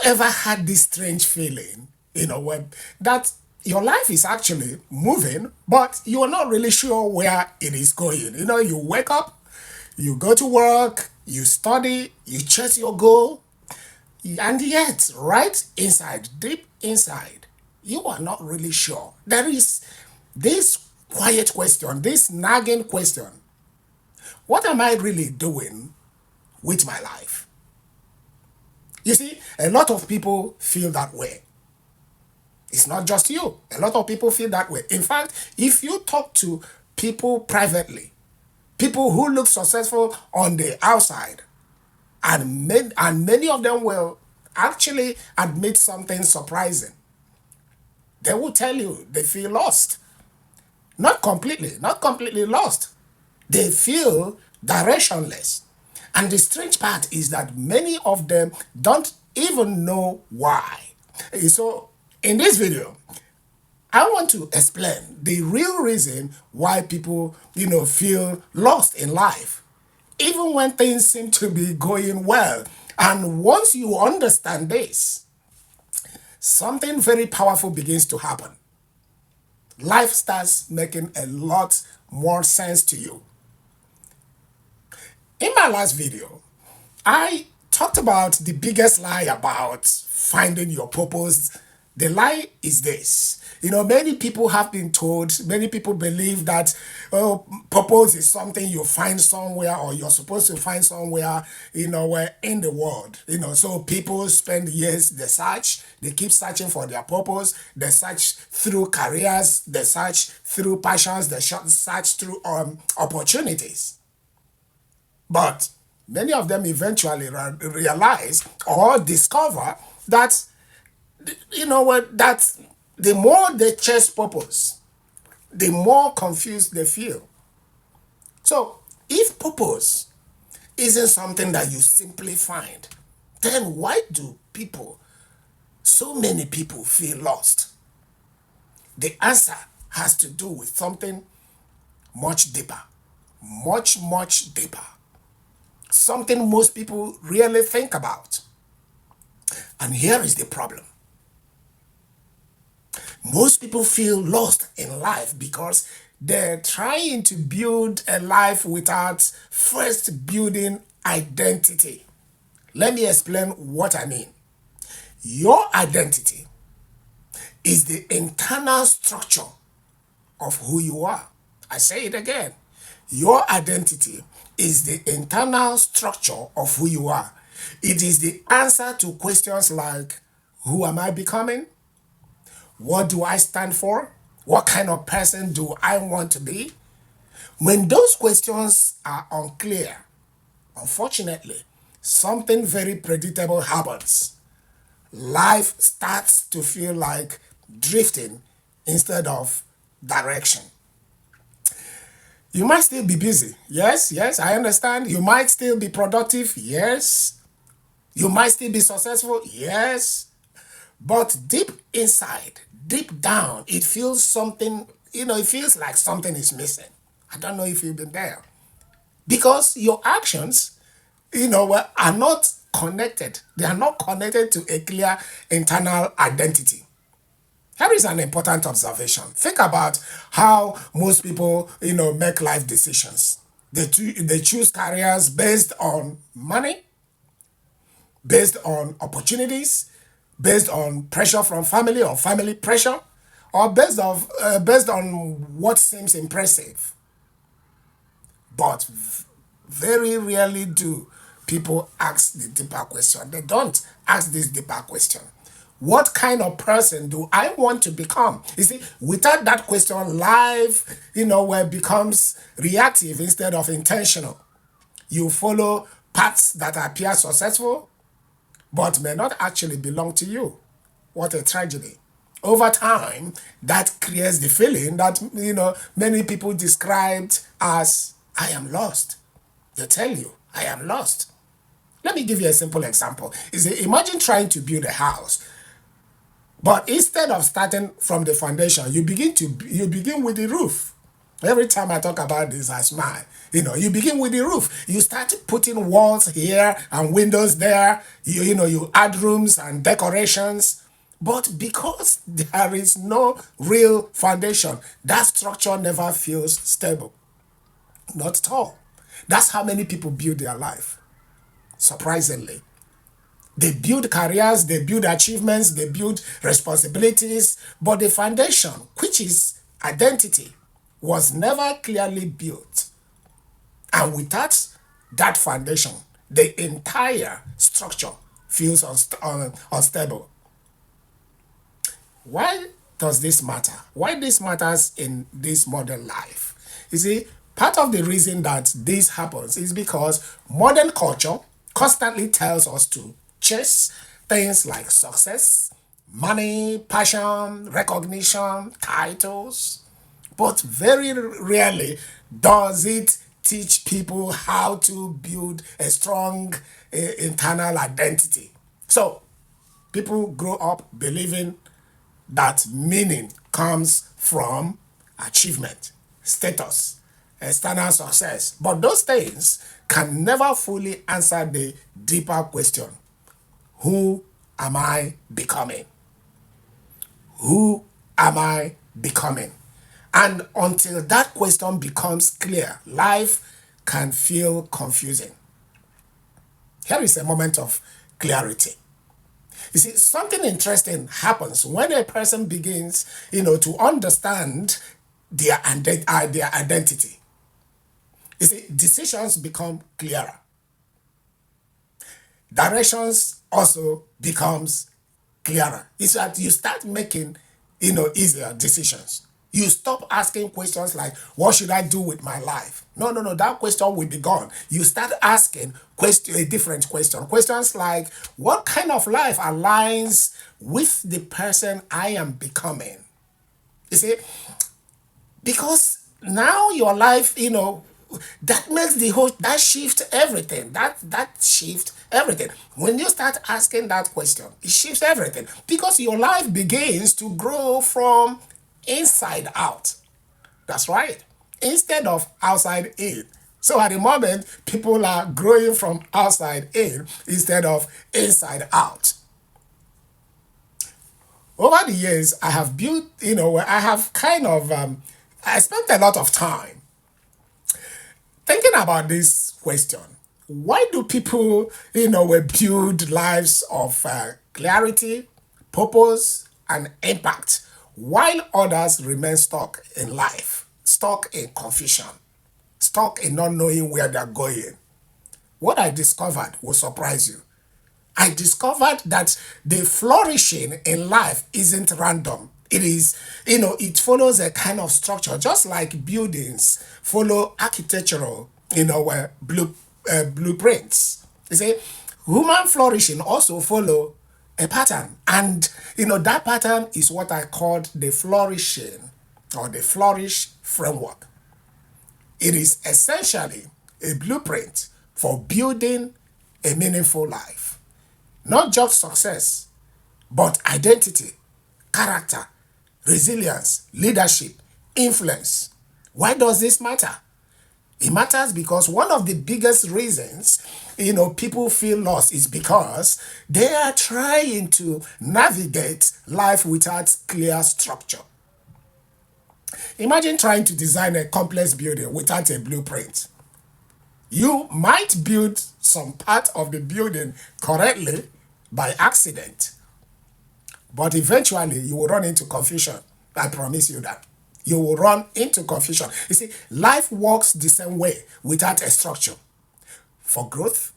ever had this strange feeling, when that your life is actually moving, but you're not really sure where it is going? You wake up, you go to work, you study, you chase your goal, and yet, right inside, deep inside, you are not really sure. There is this quiet question, this nagging question: what am I really doing with my life? You see, a lot of people feel that way. It's not just you. A lot of people feel that way. In fact, if you talk to people privately, people who look successful on the outside, and many of them will actually admit something surprising. They will tell you they feel lost. Not completely lost. They feel directionless. And the strange part is that many of them don't even know why. So, in this video, I want to explain the real reason why people, feel lost in life, even when things seem to be going well. And once you understand this, something very powerful begins to happen. Life starts making a lot more sense to you. In my last video, I talked about the biggest lie about finding your purpose. The lie is this. Many people have been told, many people believe that purpose is something you find somewhere, or you're supposed to find somewhere, where in the world. So people spend years, they keep searching for their purpose, they search through careers, they search through passions, they search through opportunities. But many of them eventually realize or discover that, that the more they chase purpose, the more confused they feel. So, if purpose isn't something that you simply find, then why do so many people feel lost? The answer has to do with something much deeper, much, much deeper. Something most people really think about. And here is the problem. Most people feel lost in life because they're trying to build a life without first building identity. Let me explain what I mean. Your identity is the internal structure of who you are. I say it again. Your identity is the internal structure of who you are. It is the answer to questions like, who am I becoming? What do I stand for? What kind of person do I want to be? When those questions are unclear, unfortunately, something very predictable happens. Life starts to feel like drifting instead of direction. You might still be busy. Yes, I understand. You might still be productive. Yes. You might still be successful. Yes. But deep inside, deep down, it feels something, it feels like something is missing. I don't know if you've been there. Because your actions, are not connected. They are not connected to a clear internal identity. Here is an important observation. Think about how most people, make life decisions. They choose careers based on money, based on opportunities, based on pressure from family or family pressure, or based on what seems impressive. But very rarely do people ask the deeper question. They don't ask this deeper question. What kind of person do I want to become? You see, without that question, life, where it becomes reactive instead of intentional. You follow paths that appear successful, but may not actually belong to you. What a tragedy. Over time, that creates the feeling that, many people described as, I am lost. They tell you, I am lost. Let me give you a simple example. Imagine trying to build a house. But instead of starting from the foundation, you begin with the roof. Every time I talk about this, I smile. You begin with the roof. You start putting walls here and windows there. You add rooms and decorations. But because there is no real foundation, that structure never feels stable. Not at all. That's how many people build their life, surprisingly. They build careers, they build achievements, they build responsibilities, but the foundation, which is identity, was never clearly built. And without that foundation, the entire structure feels unstable. Why does this matter? Why this matters in this modern life? You see, part of the reason that this happens is because modern culture constantly tells us to chase things like success, money, passion, recognition, titles, but very rarely does it teach people how to build a strong internal identity. So people grow up believing that meaning comes from achievement, status, external success. But those things can never fully answer the deeper question: who am I becoming? Who am I becoming? And until that question becomes clear, life can feel confusing. Here is a moment of clarity. You see, something interesting happens when a person begins, to understand their identity. You see, decisions become clearer. Directions also becomes clearer. It's that you start making, easier decisions. You stop asking questions like, what should I do with my life? No, no, no, that question will be gone. You start asking a different question. Questions like, what kind of life aligns with the person I am becoming? You see, because now your life, that makes that shift everything. That shift everything. When you start asking that question, it shifts everything because your life begins to grow from inside out. That's right. Instead of outside in. So at the moment, people are growing from outside in instead of inside out. Over the years, I have built, I have kind of, I spent a lot of time thinking about this question. Why do people, build lives of clarity, purpose, and impact while others remain stuck in life, stuck in confusion, stuck in not knowing where they're going? What I discovered will surprise you. I discovered that the flourishing in life isn't random. It is, it follows a kind of structure, just like buildings follow architectural, blueprints. You see, human flourishing also follow a pattern. And, that pattern is what I called the flourishing or the flourish framework. It is essentially a blueprint for building a meaningful life. Not just success, but identity, character, resilience, leadership, influence. Why does this matter? It matters because one of the biggest reasons, people feel lost is because they are trying to navigate life without clear structure. Imagine trying to design a complex building without a blueprint. You might build some part of the building correctly by accident, but eventually you will run into confusion. I promise you that. You will run into confusion. You see, life works the same way without a structure. For growth,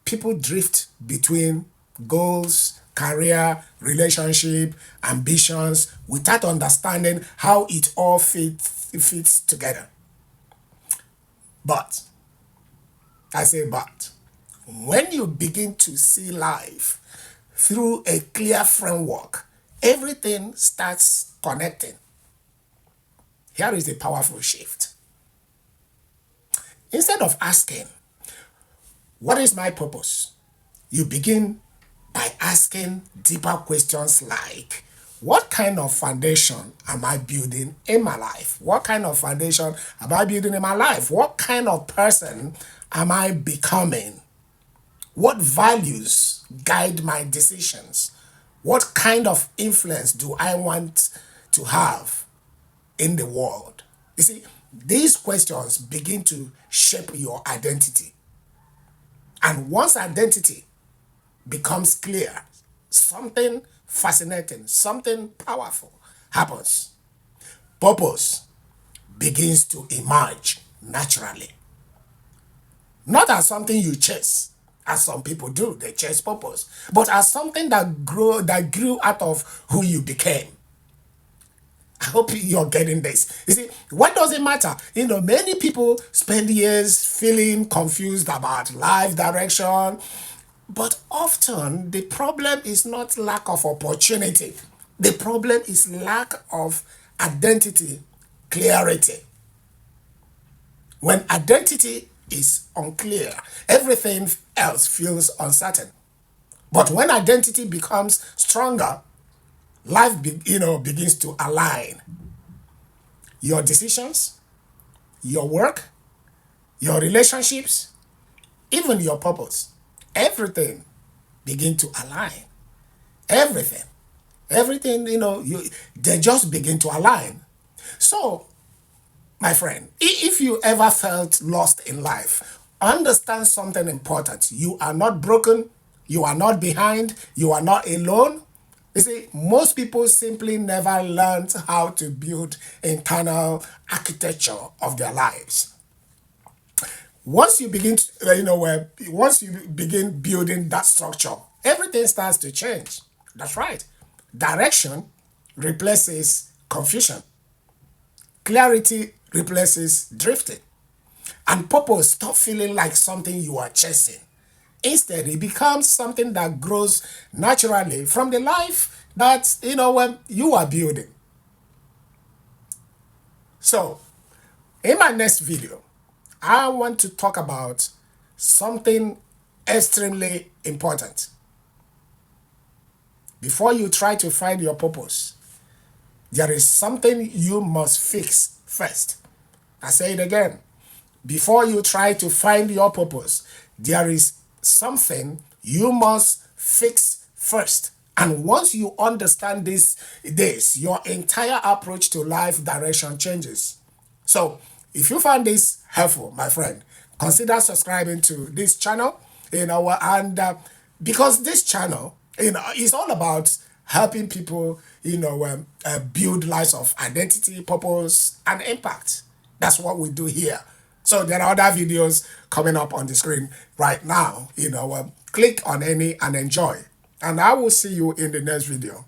people drift between goals, career, relationship, ambitions without understanding how it all fits together. But, I say but, when you begin to see life through a clear framework, everything starts connecting. Here is a powerful shift. Instead of asking, what is my purpose? You begin by asking deeper questions like, what kind of foundation am I building in my life? What kind of foundation am I building in my life? What kind of person am I becoming? What values guide my decisions? What kind of influence do I want to have in the world? You see, these questions begin to shape your identity. And once identity becomes clear, something fascinating, something powerful happens. Purpose begins to emerge naturally. Not as something you chase, as some people do, they chase purpose, but as something that grew out of who you became. I hope you're getting this. You see, what does it matter? Many people spend years feeling confused about life direction, but often the problem is not lack of opportunity. The problem is lack of identity clarity. When identity is unclear, everything else feels uncertain. But when identity becomes stronger, begins to align. Your decisions, your work, your relationships, even your purpose, everything begin to align. Everything. Everything, they just begin to align. So, my friend, if you ever felt lost in life, understand something important. You are not broken. You are not behind. You are not alone. You see, most people simply never learned how to build internal architecture of their lives. Once you begin, once you begin building that structure, everything starts to change. That's right. Direction replaces confusion. Clarity replaces drifting. And purpose stop feeling like something you are chasing. Instead, it becomes something that grows naturally from the life that when you are building. So, in my next video, I want to talk about something extremely important. Before you try to find your purpose, there is something you must fix first. I say it again. Before you try to find your purpose, there is something you must fix first. And once you understand this, your entire approach to life direction changes. So, if you found this helpful, my friend, consider subscribing to this channel, and because this channel, is all about helping people, build lives of identity, purpose, and impact. That's what we do here. So there are other videos coming up on the screen right now. Click on any and enjoy. And I will see you in the next video.